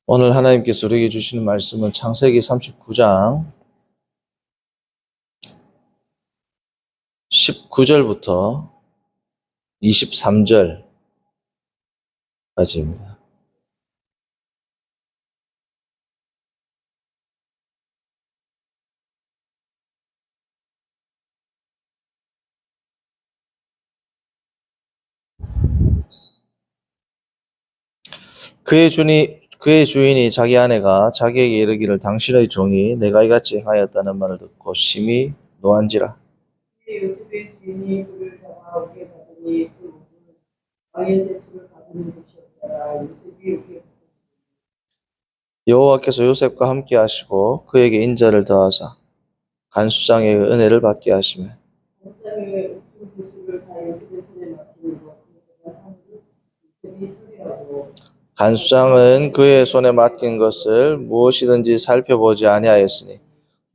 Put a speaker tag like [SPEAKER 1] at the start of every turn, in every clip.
[SPEAKER 1] 오늘 하나님께서 우리에게 주시는 말씀은 창세기 39장 19절부터 23절까지입니다. 그의 주인이 자기 아내가 자기에게 이르기를 당신의 종이 내가 이같이 하였다는 말을 듣고 심히 노한지라.
[SPEAKER 2] 요셉의 주인이 그를 잡아 옥에 가더니 그 옥은 왕의 제수를 받는 곳이었더라. 요셉이 옥에 갇혔습니다.
[SPEAKER 1] 여호와께서 요셉과 함께 하시고 그에게 인자를 더하사 간수장의 은혜를 받게 하시며
[SPEAKER 2] 간수장의 옥중 제수를 다 요셉의 손에 맡기는 것 그제가 상급 요셉이 처리하고
[SPEAKER 1] 간수장은 그의 손에 맡긴 것을 무엇이든지 살펴보지 아니하였으니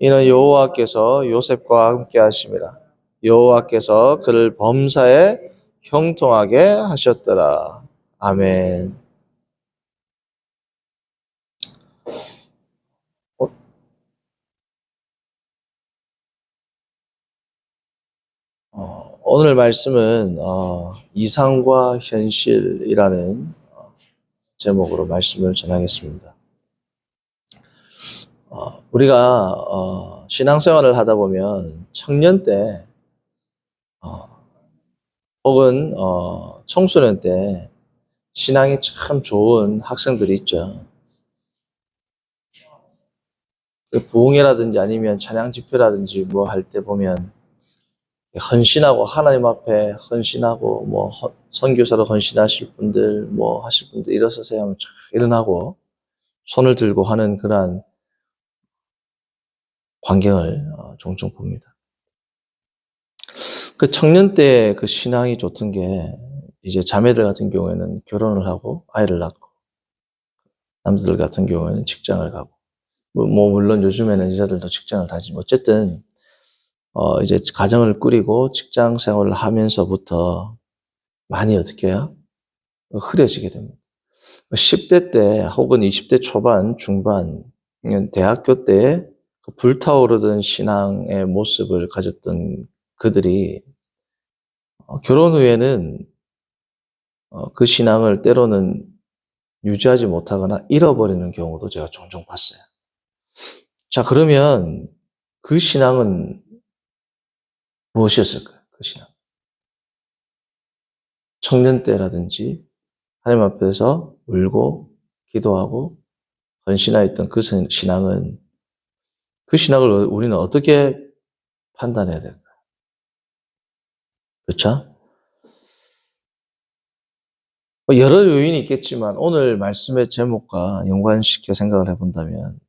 [SPEAKER 1] 이는 여호와께서 요셉과 함께 하심이라. 여호와께서 그를 범사에 형통하게 하셨더라. 아멘. 오늘 말씀은 이상과 현실이라는 제목으로 말씀을 전하겠습니다. 우리가 신앙생활을 하다 보면 청년 때 혹은 청소년 때 신앙이 참 좋은 학생들이 있죠. 부흥회라든지 아니면 찬양 집회라든지 뭐 할 때 보면 헌신하고 하나님 앞에 헌신하고 뭐 선교사로 헌신하실 분들 뭐 하실 분들 일어서세요 하면 쫙 일어나고 손을 들고 하는 그러한 광경을 종종 봅니다. 그 청년 때 그 신앙이 좋던 게 이제 자매들 같은 경우에는 결혼을 하고 아이를 낳고 남자들 같은 경우에는 직장을 가고 뭐 물론 요즘에는 여자들도 직장을 다니지만 어쨌든 이제 가정을 꾸리고 직장 생활을 하면서부터 많이 어떻게 해요? 흐려지게 됩니다. 10대 때 혹은 20대 초반, 중반, 대학교 때 그 불타오르던 신앙의 모습을 가졌던 그들이 결혼 후에는 그 신앙을 때로는 유지하지 못하거나 잃어버리는 경우도 제가 종종 봤어요. 자, 그러면 그 신앙은 무엇이었을까요? 그 신앙. 청년 때라든지 하나님 앞에서 울고 기도하고 헌신하였던 그 신앙은 그 신앙을 우리는 어떻게 판단해야 될까요? 그렇죠? 여러 요인이 있겠지만 오늘 말씀의 제목과 연관시켜 생각을 해본다면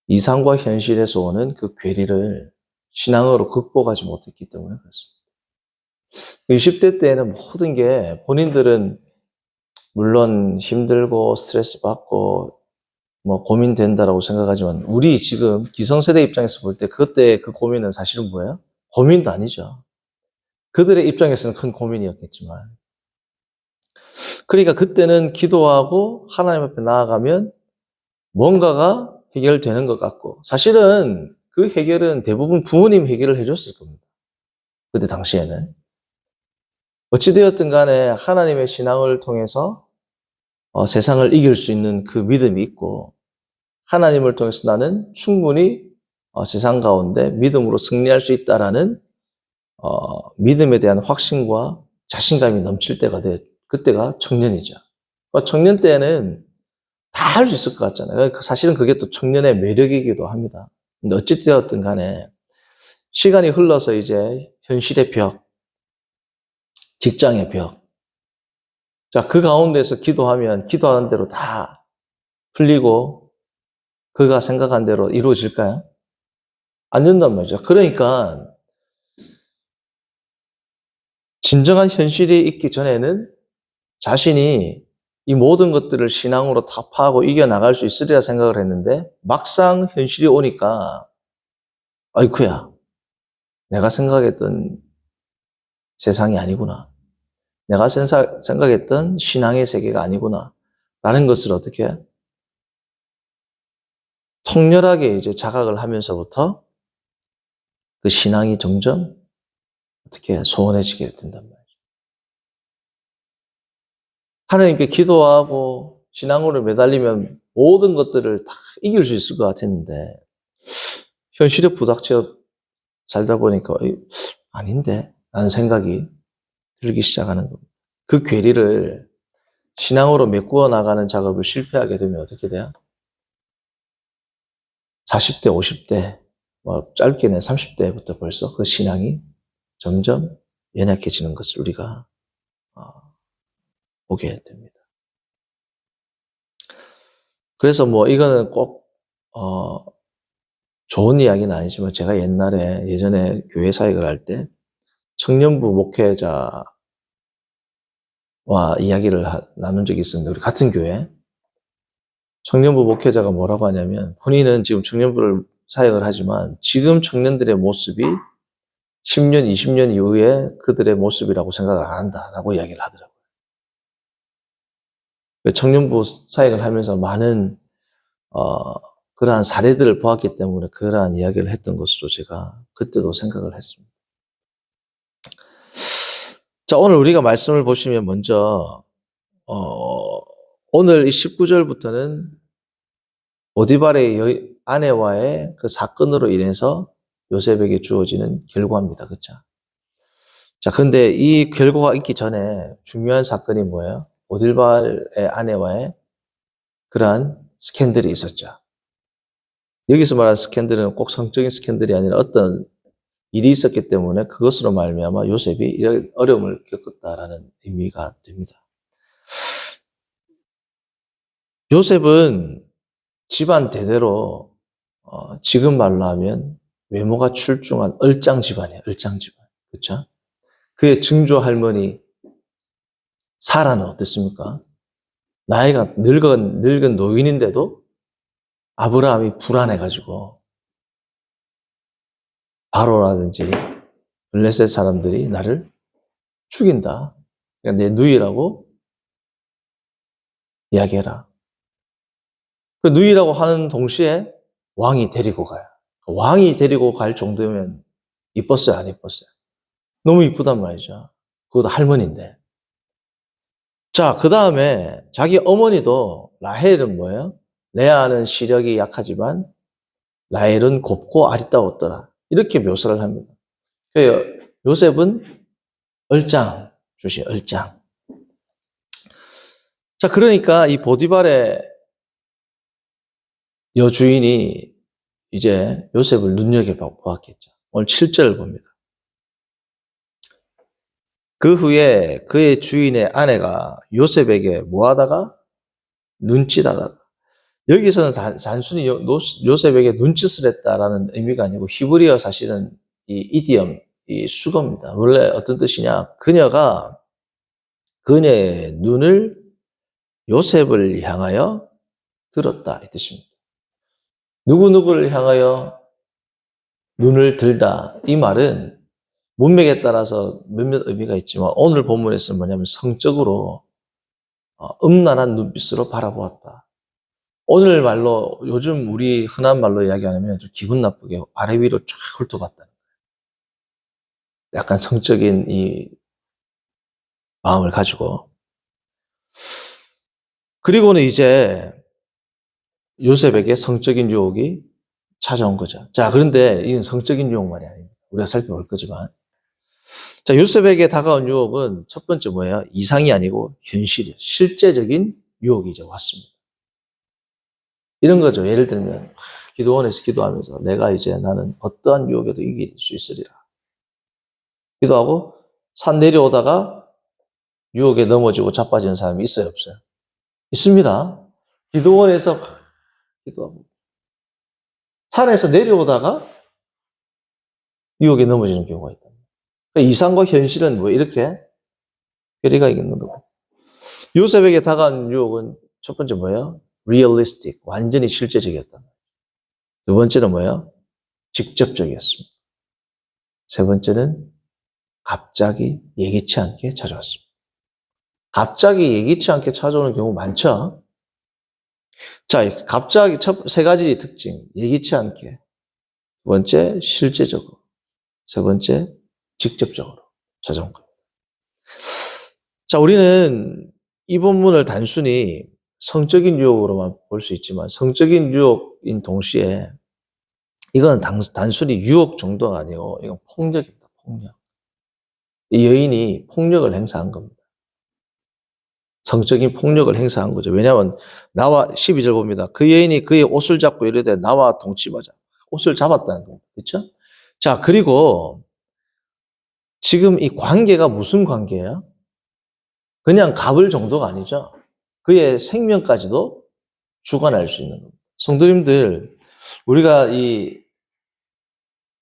[SPEAKER 1] 이상과 현실에서 오는 그 괴리를 신앙으로 극복하지 못했기 때문에 그렇습니다. 20대 때에는 모든 게 본인들은 물론 힘들고 스트레스 받고 뭐 고민된다라고 생각하지만 우리 지금 기성세대 입장에서 볼 때 그때 그 고민은 사실은 뭐예요? 고민도 아니죠. 그들의 입장에서는 큰 고민이었겠지만 그러니까 그때는 기도하고 하나님 앞에 나아가면 뭔가가 해결되는 것 같고 사실은 그 해결은 대부분 부모님 해결을 해줬을 겁니다. 그때 당시에는. 어찌되었든 간에 하나님의 신앙을 통해서 세상을 이길 수 있는 그 믿음이 있고 하나님을 통해서 나는 충분히 세상 가운데 믿음으로 승리할 수 있다라는 믿음에 대한 확신과 자신감이 넘칠 때가 그때가 청년이죠. 청년 때는 다 할 수 있을 것 같잖아요. 사실은 그게 또 청년의 매력이기도 합니다. 근데 어찌되었든 간에 시간이 흘러서 이제 현실의 벽, 직장의 벽. 자, 그 가운데서 기도하면 기도하는 대로 다 풀리고 그가 생각한 대로 이루어질까요? 안 된단 말이죠. 그러니까 진정한 현실이 있기 전에는 자신이 이 모든 것들을 신앙으로 타파하고 이겨나갈 수 있으리라 생각을 했는데 막상 현실이 오니까 아이쿠야, 내가 생각했던 세상이 아니구나. 내가 생각했던 신앙의 세계가 아니구나. 라는 것을 어떻게 통렬하게 이제 자각을 하면서부터 그 신앙이 점점 어떻게 소원해지게 된단 말이에요. 하나님께 기도하고 신앙으로 매달리면 모든 것들을 다 이길 수 있을 것 같았는데 현실에 부닥쳐 살다 보니까 아닌데 라는 생각이 들기 시작하는 겁니다. 그 괴리를 신앙으로 메꾸어 나가는 작업을 실패하게 되면 어떻게 돼요? 40대, 50대, 뭐 짧게는 30대부터 벌써 그 신앙이 점점 연약해지는 것을 우리가 보게 됩니다. 그래서 뭐 이거는 꼭 좋은 이야기는 아니지만 제가 예전에 교회 사역을 할 때 청년부 목회자와 이야기를 나눈 적이 있었는데 우리 같은 교회 청년부 목회자가 뭐라고 하냐면 본인은 지금 청년부를 사역을 하지만 지금 청년들의 모습이 10년, 20년 이후에 그들의 모습이라고 생각을 안 한다라고 이야기를 하더라고요. 청년부 사역을 하면서 많은 그러한 사례들을 보았기 때문에 그러한 이야기를 했던 것으로 제가 그때도 생각을 했습니다. 자, 오늘 우리가 말씀을 보시면 먼저 오늘 이 19절부터는 보디발의 아내와의 그 사건으로 인해서 요셉에게 주어지는 결과입니다. 그렇죠? 자, 근데 이 결과가 있기 전에 중요한 사건이 뭐예요? 보디발의 아내와의 그러한 스캔들이 있었죠. 여기서 말하는 스캔들은 꼭 성적인 스캔들이 아니라 어떤 일이 있었기 때문에 그것으로 말미암아 요셉이 이런 어려움을 겪었다라는 의미가 됩니다. 요셉은 집안 대대로 지금 말로 하면 외모가 출중한 얼짱 집안이에요. 얼짱 집안. 그렇죠? 그의 증조 할머니 사라는 어땠습니까? 나이가 늙은 노인인데도 아브라함이 불안해가지고 바로라든지 블레셋 사람들이 나를 죽인다. 그러니까 내 누이라고 이야기해라. 그 누이라고 하는 동시에 왕이 데리고 가요. 왕이 데리고 갈 정도면 이뻤어요, 안 이뻤어요? 너무 이쁘단 말이죠. 그것도 할머니인데. 자, 그 다음에 자기 어머니도 라헬은 뭐예요? 레아는 시력이 약하지만 라헬은 곱고 아리따웠더라. 이렇게 묘사를 합니다. 요셉은 얼짱, 얼짱. 자, 그러니까 이 보디발의 여주인이 이제 요셉을 눈여겨보았겠죠. 오늘 7절을 봅니다. 그 후에 그의 주인의 아내가 요셉에게 뭐하다가? 눈짓하다가. 여기서는 단순히 요셉에게 눈짓을 했다라는 의미가 아니고 히브리어 사실은 이 이디엄, 이 수거입니다. 원래 어떤 뜻이냐? 그녀의 눈을 요셉을 향하여 들었다 이 뜻입니다. 누구누구를 향하여 눈을 들다. 이 말은 문맥에 따라서 몇몇 의미가 있지만 오늘 본문에서는 뭐냐면 성적으로 음란한 눈빛으로 바라보았다. 오늘 말로 요즘 우리 흔한 말로 이야기하면 좀 기분 나쁘게 아래 위로 쫙 훑어봤다는 거예요. 약간 성적인 이 마음을 가지고. 그리고는 이제 요셉에게 성적인 유혹이 찾아온 거죠. 자, 그런데 이건 성적인 유혹 말이 아닙니다. 우리가 살펴볼 거지만. 자, 요셉에게 다가온 유혹은 첫 번째 뭐예요? 이상이 아니고 현실이에요. 실제적인 유혹이 이제 왔습니다. 이런 거죠. 예를 들면 기도원에서 기도하면서 내가 이제 나는 어떠한 유혹에도 이길 수 있으리라. 기도하고 산 내려오다가 유혹에 넘어지고 자빠지는 사람이 있어요, 없어요? 있습니다. 기도원에서 기도하고 산에서 내려오다가 유혹에 넘어지는 경우가 있다. 그러니까 이상과 현실은 뭐 이렇게 괴리가 있는 거고. 요셉에게 다가온 유혹은 첫 번째 뭐예요? realistic, 완전히 실제적이었다. 두 번째는 뭐예요? 직접적이었습니다. 세 번째는 갑자기 예기치 않게 찾아왔습니다. 갑자기 예기치 않게 찾아오는 경우 많죠? 자, 갑자기 세 가지 특징. 예기치 않게. 두 번째, 실제적으로. 세 번째, 직접적으로 찾아온 겁니다. 자, 우리는 이 본문을 단순히 성적인 유혹으로만 볼 수 있지만 성적인 유혹인 동시에 이건 단순히 유혹 정도가 아니고 이건 폭력입니다. 폭력. 이 여인이 폭력을 행사한 겁니다. 성적인 폭력을 행사한 거죠. 왜냐하면 나와 12절 봅니다. 그 여인이 그의 옷을 잡고 이르되 나와 동침하자. 옷을 잡았다는 겁니다. 그렇죠? 자, 그리고 지금 이 관계가 무슨 관계예요? 그냥 갑을 정도가 아니죠. 그의 생명까지도 주관할 수 있는 겁니다. 성도님들, 우리가 이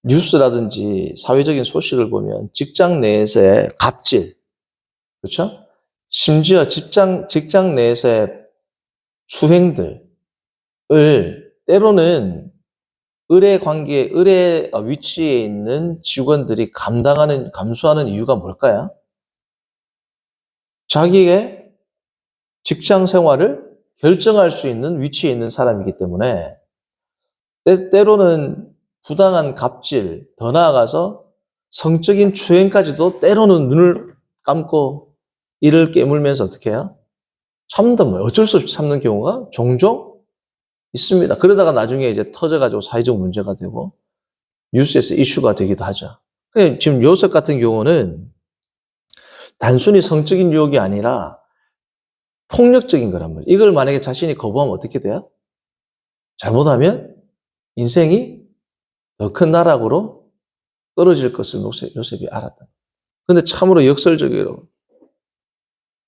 [SPEAKER 1] 뉴스라든지 사회적인 소식을 보면 직장 내에서의 갑질, 그렇죠? 심지어 직장 내에서의 수행들을 때로는 의뢰 위치에 있는 직원들이 감수하는 이유가 뭘까요? 자기의 직장 생활을 결정할 수 있는 위치에 있는 사람이기 때문에 때로는 부당한 갑질, 더 나아가서 성적인 추행까지도 때로는 눈을 감고 이를 깨물면서 어떻게 해요? 참는 거예요. 어쩔 수 없이 참는 경우가 종종 있습니다. 그러다가 나중에 이제 터져가지고 사회적 문제가 되고 뉴스에서 이슈가 되기도 하죠. 지금 요셉 같은 경우는 단순히 성적인 유혹이 아니라 폭력적인 거란 말이에요. 이걸 만약에 자신이 거부하면 어떻게 돼요? 잘못하면 인생이 더 큰 나락으로 떨어질 것을 요셉이 알았다. 근데 참으로 역설적으로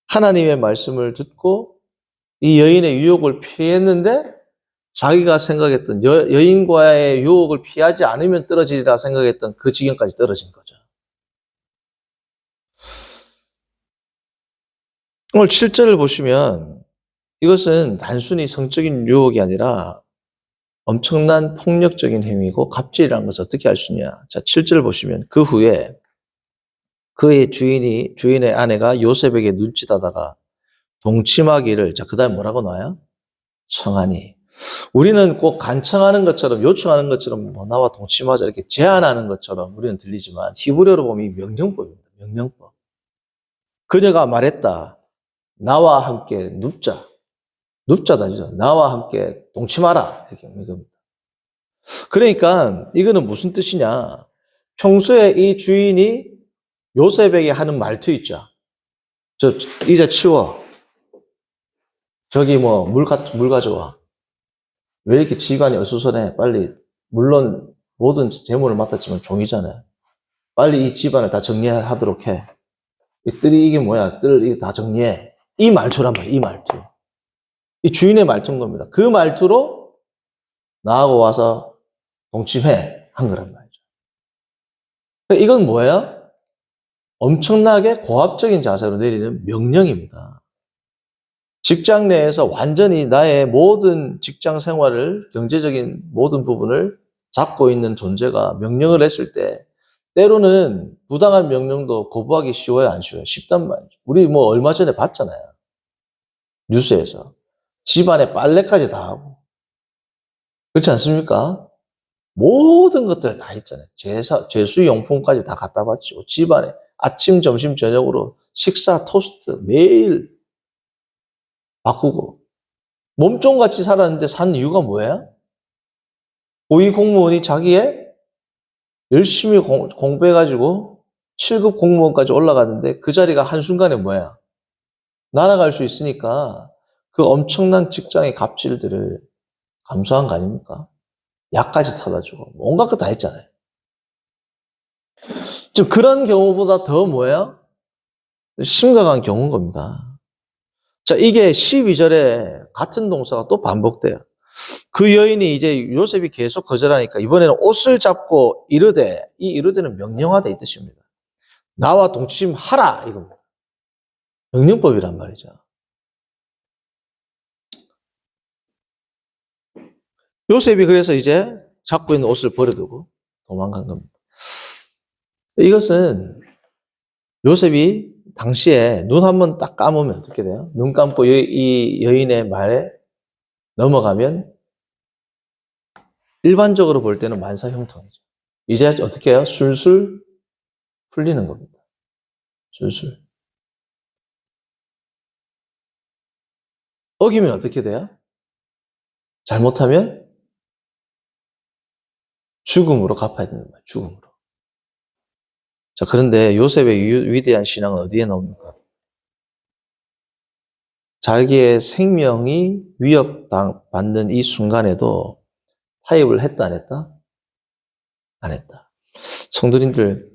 [SPEAKER 1] 하나님의 말씀을 듣고 이 여인의 유혹을 피했는데 자기가 생각했던 여인과의 유혹을 피하지 않으면 떨어지리라 생각했던 그 지경까지 떨어진 거죠. 오늘 7절을 보시면 이것은 단순히 성적인 유혹이 아니라 엄청난 폭력적인 행위고 갑질이라는 것을 어떻게 알 수 있냐. 자, 7절 보시면 그 후에 그의 주인의 아내가 요셉에게 눈짓하다가 동침하기를, 자, 그 다음에 뭐라고 나와요? 청하니. 우리는 꼭 간청하는 것처럼, 요청하는 것처럼, 뭐 나와 동침하자 이렇게 제안하는 것처럼 우리는 들리지만 히브리어로 보면 이 명령법입니다. 명령법. 그녀가 말했다. 나와 함께 눕자. 눕자다죠. 나와 함께 동침하라. 이렇게 겁니다. 그러니까 이거는 무슨 뜻이냐? 평소에 이 주인이 요셉에게 하는 말투 있죠. 저 이제 치워. 저기 뭐 물 가져와. 왜 이렇게 집안이 어수선해? 빨리. 물론 모든 재물을 맡았지만 종이잖아요. 빨리 이 집안을 다 정리하도록 해. 이게 뭐야? 이게 다 정리해. 이 말투란 말이에요. 이 말투. 이 주인의 말투인 겁니다. 그 말투로 나하고 와서 동침해 한 거란 말이죠. 이건 뭐예요? 엄청나게 고압적인 자세로 내리는 명령입니다. 직장 내에서 완전히 나의 모든 직장 생활을, 경제적인 모든 부분을 잡고 있는 존재가 명령을 했을 때 때로는 부당한 명령도 거부하기 쉬워요, 안 쉬워요? 쉽단 말이죠. 우리 뭐 얼마 전에 봤잖아요. 뉴스에서. 집안에 빨래까지 다 하고. 그렇지 않습니까? 모든 것들 다 했잖아요. 제수용품까지 다 갖다 바치고 집안에 아침, 점심, 저녁으로 식사, 토스트 매일 바꾸고 몸종같이 살았는데 산 이유가 뭐예요? 고위 공무원이 자기의 열심히 공부해가지고 7급 공무원까지 올라갔는데 그 자리가 한순간에 뭐야? 날아갈 수 있으니까 그 엄청난 직장의 갑질들을 감수한 거 아닙니까? 약까지 타다 주고 온갖 거 다 했잖아요. 지금 그런 경우보다 더 뭐예요? 심각한 경우인 겁니다. 자, 이게 12절에 같은 동사가 또 반복돼요. 그 여인이 이제 요셉이 계속 거절하니까 이번에는 옷을 잡고 이르되, 이 이르되는 명령하다 이 뜻입니다. 나와 동침하라 이겁니다. 명령법이란 말이죠. 요셉이 그래서 이제 잡고 있는 옷을 버려두고 도망간 겁니다. 이것은 요셉이 당시에 눈 한번 딱 감으면 어떻게 돼요? 눈 감고 이 여인의 말에 넘어가면 일반적으로 볼 때는 만사형통이죠. 이제 어떻게 해요? 술술 풀리는 겁니다. 술술. 어기면 어떻게 돼요? 잘못하면 죽음으로 갚아야 되는 거예요. 죽음으로. 자, 그런데 요셉의 위대한 신앙은 어디에 나옵니까? 자기의 생명이 위협받는 이 순간에도 타협을 했다, 안 했다? 안 했다. 성도님들,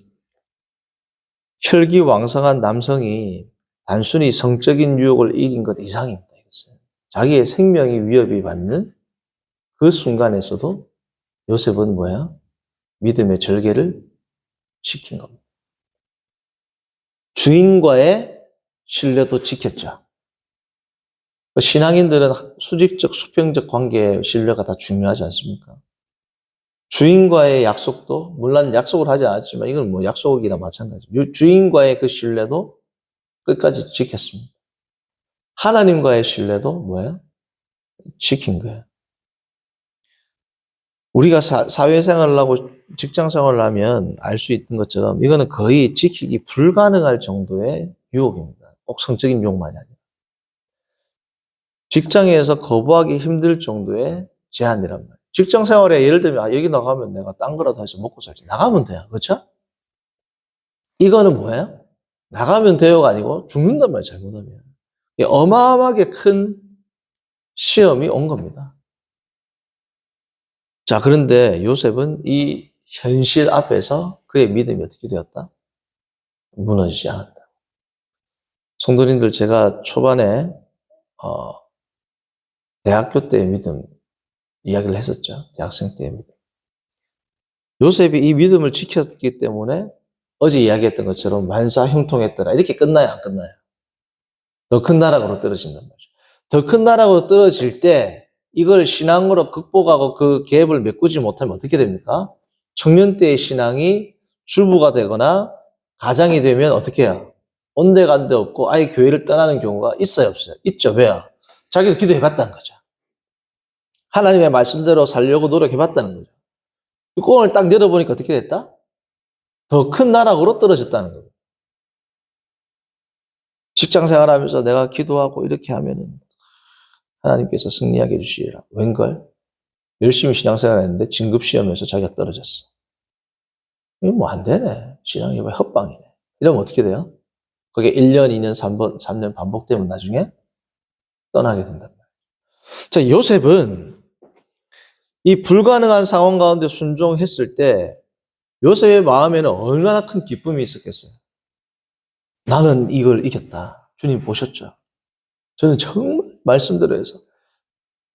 [SPEAKER 1] 혈기왕성한 남성이 단순히 성적인 유혹을 이긴 것 이상입니다. 이것은. 자기의 생명이 위협이 받는 그 순간에서도 요셉은 뭐야? 믿음의 절개를 지킨 겁니다. 주인과의 신뢰도 지켰죠. 신앙인들은 수직적, 수평적 관계의 신뢰가 다 중요하지 않습니까? 주인과의 약속도, 물론 약속을 하지 않았지만 이건 뭐 약속이나 마찬가지예요. 주인과의 그 신뢰도 끝까지 지켰습니다. 하나님과의 신뢰도 뭐예요? 지킨 거예요. 우리가 사회생활을 하고 직장생활을 하면 알 수 있는 것처럼 이거는 거의 지키기 불가능할 정도의 유혹입니다. 꼭 성적인 유혹만이 아니라. 직장에서 거부하기 힘들 정도의 제한이란 말이에요. 직장생활에 예를 들면 여기 나가면 내가 딴 거라도 해서 먹고 살지. 나가면 돼요. 그렇죠? 이거는 뭐예요? 나가면 돼요가 아니고 죽는단 말이에요. 잘못하면. 어마어마하게 큰 시험이 온 겁니다. 자, 그런데 요셉은 이 현실 앞에서 그의 믿음이 어떻게 되었다? 무너지지 않았다. 성도님들, 제가 초반에 대학교 때의 믿음 이야기를 했었죠. 대학생 때의 믿음. 요셉이 이 믿음을 지켰기 때문에 어제 이야기했던 것처럼 만사형통했더라. 이렇게 끝나요, 안 끝나요? 더 큰 나락으로 떨어진단 말이죠. 더 큰 나락으로 떨어질 때 이걸 신앙으로 극복하고 그 갭을 메꾸지 못하면 어떻게 됩니까? 청년 때의 신앙이 주부가 되거나 가장이 되면 어떻게 해요? 온데간데 없고 아예 교회를 떠나는 경우가 있어요, 없어요? 있죠. 왜요? 자기도 기도해봤다는 거죠. 하나님의 말씀대로 살려고 노력해봤다는 거죠. 뚜껑을 딱 열어보니까 어떻게 됐다? 더 큰 나락으로 떨어졌다는 거예요. 직장 생활하면서 내가 기도하고 이렇게 하면은 하나님께서 승리하게 해주시리라. 웬걸? 열심히 신앙생활 했는데 진급시험에서 자기가 떨어졌어. 이거 뭐 안 되네. 신앙이 왜 헛방이네. 이러면 어떻게 돼요? 그게 1년, 2년, 3년 반복되면 나중에 떠나게 된단 말이에요. 자, 요셉은 이 불가능한 상황 가운데 순종했을 때 요셉의 마음에는 얼마나 큰 기쁨이 있었겠어요. 나는 이걸 이겼다. 주님 보셨죠? 저는 정말 말씀대로 해서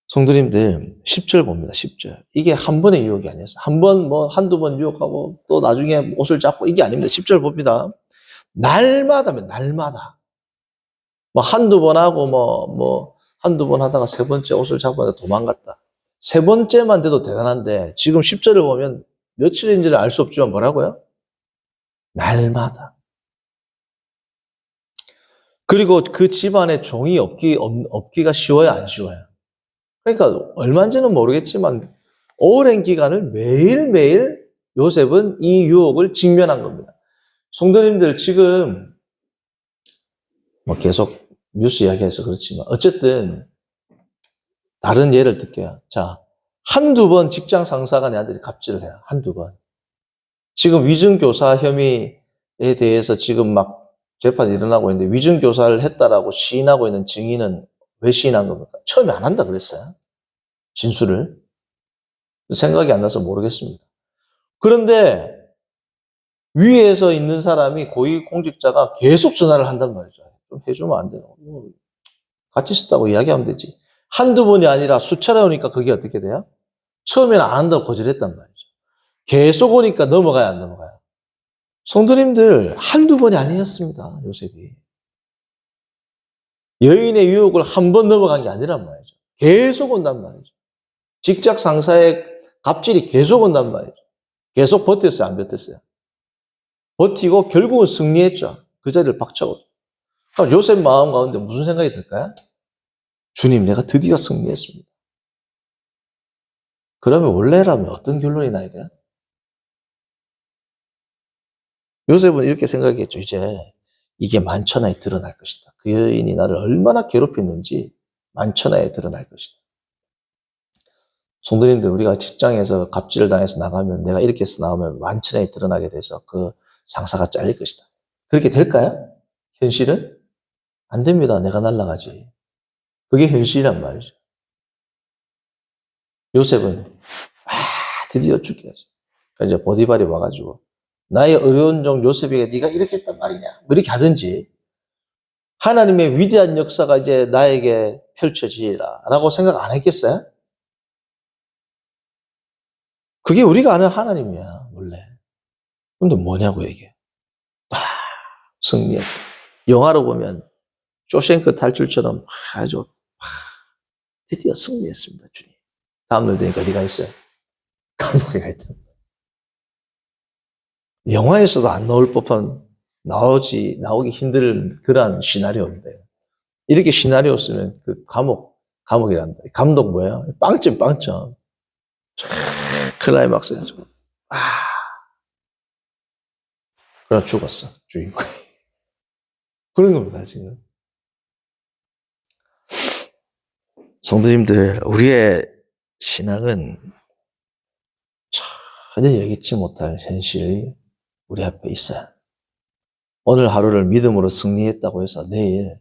[SPEAKER 1] 성도님들 10절 봅니다. 10절. 이게 한 번의 유혹이 아니었어요. 한두 번 유혹하고 또 나중에 옷을 잡고 이게 아닙니다. 10절 봅니다. 날마다면 날마다. 한두 번 하고 한두 번 하다가 세 번째 옷을 잡고 도망갔다. 세 번째만 돼도 대단한데 지금 10절을 보면 며칠인지를 알 수 없지만 뭐라고요? 날마다. 그리고 그 집안에 종이 없기가 쉬워요, 안 쉬워요? 그러니까 얼마인지는 모르겠지만 오랜 기간을 매일매일 요셉은 이 유혹을 직면한 겁니다. 성도님들 지금 계속 뉴스 이야기해서 그렇지만 어쨌든 다른 예를 들게요. 자, 한두 번 직장 상사가 내한테 갑질을 해요. 한두 번. 지금 위증교사 혐의에 대해서 지금 막 재판이 일어나고 있는데 위증교사를 했다라고 시인하고 있는 증인은 왜 시인한 겁니까? 처음에 안 한다 그랬어요. 진술을. 생각이 안 나서 모르겠습니다. 그런데 위에서 있는 사람이 고위공직자가 계속 전화를 한단 말이죠. 좀 해주면 안 돼요. 같이 있었다고 이야기하면 되지. 한두 번이 아니라 수차례 오니까 그게 어떻게 돼요? 처음에는 안 한다고 거절했단 말이죠. 계속 오니까 넘어가야 안 넘어가요. 성도님들 한두 번이 아니었습니다. 요셉이. 여인의 유혹을 한 번 넘어간 게 아니란 말이죠. 계속 온단 말이죠. 직장 상사의 갑질이 계속 온단 말이죠. 계속 버텼어요, 안 버텼어요? 버티고 결국은 승리했죠. 그 자리를 박차고. 그럼 요셉 마음 가운데 무슨 생각이 들까요? 주님, 내가 드디어 승리했습니다. 그러면 원래라면 어떤 결론이 나야 돼? 요셉은 이렇게 생각했죠. 이제 이게 만천하에 드러날 것이다. 그 여인이 나를 얼마나 괴롭혔는지 만천하에 드러날 것이다. 성도님들, 우리가 직장에서 갑질을 당해서 나가면, 내가 이렇게 해서 나오면 만천하에 드러나게 돼서 그 상사가 잘릴 것이다. 그렇게 될까요? 현실은? 안 됩니다. 내가 날아가지. 그게 현실이란 말이죠. 요셉은 드디어 죽게 했어. 그러니까 이제 보디발이 와가지고 나의 어려운 종 요셉에게 네가 이렇게 했단 말이냐, 뭐 이렇게 하든지, 하나님의 위대한 역사가 이제 나에게 펼쳐지리라 라고 생각 안 했겠어요? 그게 우리가 아는 하나님이야, 원래. 근데 뭐냐고, 이게. 승리했다. 영화로 보면 쇼생크 탈출처럼 아주 드디어 승리했습니다, 주님. 다음날 되니까 어디가 있어요? 감옥에 가 있다. 영화에서도 안 나올 법한, 나오기 힘들 그러한 시나리오인데, 이렇게 시나리오 쓰면 그 감옥이란다. 감독 뭐예요? 빵점. 클라이막스 해가지고 그러나 죽었어, 주인공이. 그런 겁니다, 지금. 성도님들, 우리의 신앙은 전혀 예기치 못할 현실이 우리 앞에 있어요. 오늘 하루를 믿음으로 승리했다고 해서 내일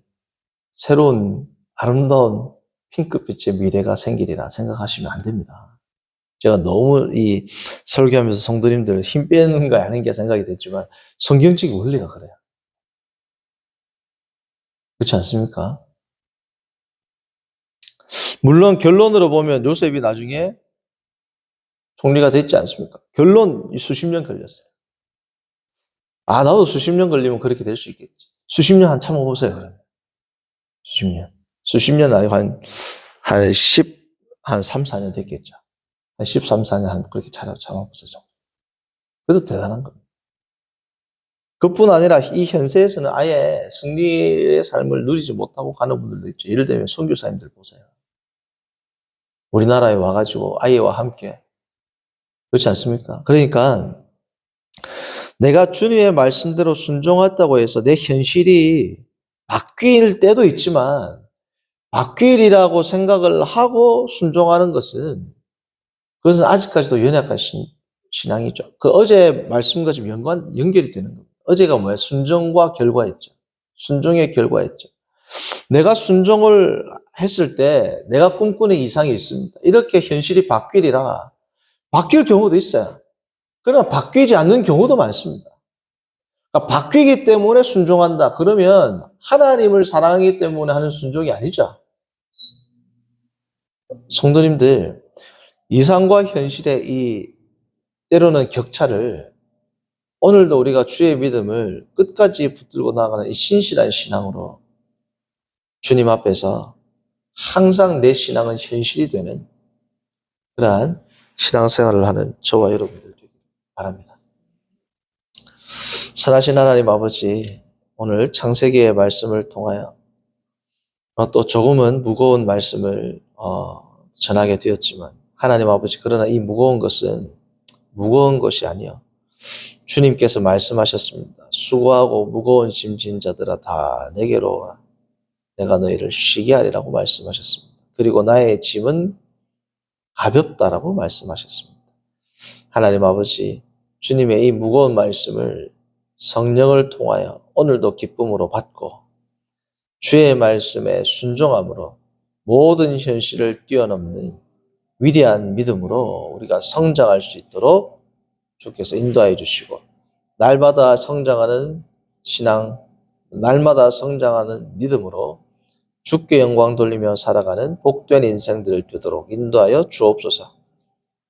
[SPEAKER 1] 새로운 아름다운 핑크빛의 미래가 생기리라 생각하시면 안 됩니다. 제가 너무 이 설교하면서 성도님들 힘 빼는 거 아닌가 생각이 됐지만 성경적 원리가 그래요. 그렇지 않습니까? 물론 결론으로 보면 요셉이 나중에 총리가 됐지 않습니까? 결론 수십 년 걸렸어요. 나도 수십 년 걸리면 그렇게 될 수 있겠지. 수십 년 한 참아보세요, 그러면. 수십 년. 수십 년 아니고 한 3, 4년 됐겠죠. 한 13, 14년 그렇게 참아보세요. 그래도 대단한 겁니다. 그뿐 아니라 이 현세에서는 아예 승리의 삶을 누리지 못하고 가는 분들도 있죠. 예를 들면 선교사님들 보세요. 우리나라에 와가지고 아이와 함께. 그렇지 않습니까? 그러니까 내가 주님의 말씀대로 순종했다고 해서 내 현실이 바뀔 때도 있지만, 바뀔이라고 생각을 하고 순종하는 것은, 그것은 아직까지도 연약한 신앙이죠. 그 어제 말씀과 좀 연결이 되는 겁니다. 어제가 뭐예요? 순종과 결과였죠. 순종의 결과였죠. 내가 순종을 했을 때 내가 꿈꾸는 이상이 있습니다. 이렇게 현실이 바뀔이라 바뀔 경우도 있어요. 그러나 바뀌지 않는 경우도 많습니다. 그러니까 바뀌기 때문에 순종한다. 그러면 하나님을 사랑하기 때문에 하는 순종이 아니죠. 성도님들, 이상과 현실의 이 때로는 격차를 오늘도 우리가 주의 믿음을 끝까지 붙들고 나가는 이 신실한 신앙으로 주님 앞에서 항상 내 신앙은 현실이 되는 그러한 신앙생활을 하는 저와 여러분들 되길 바랍니다. 선하신 하나님 아버지, 오늘 창세기의 말씀을 통하여 또 조금은 무거운 말씀을 전하게 되었지만, 하나님 아버지, 그러나 이 무거운 것은 무거운 것이 아니요, 주님께서 말씀하셨습니다. 수고하고 무거운 짐진 자들아 다 내게로 와, 내가 너희를 쉬게 하리라고 말씀하셨습니다. 그리고 나의 짐은 가볍다라고 말씀하셨습니다. 하나님 아버지, 주님의 이 무거운 말씀을 성령을 통하여 오늘도 기쁨으로 받고 주의 말씀에 순종함으로 모든 현실을 뛰어넘는 위대한 믿음으로 우리가 성장할 수 있도록 주께서 인도하여 주시고, 날마다 성장하는 신앙, 날마다 성장하는 믿음으로 주께 영광 돌리며 살아가는 복된 인생들 되도록 인도하여 주옵소서.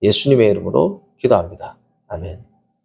[SPEAKER 1] 예수님의 이름으로 기도합니다. 아멘.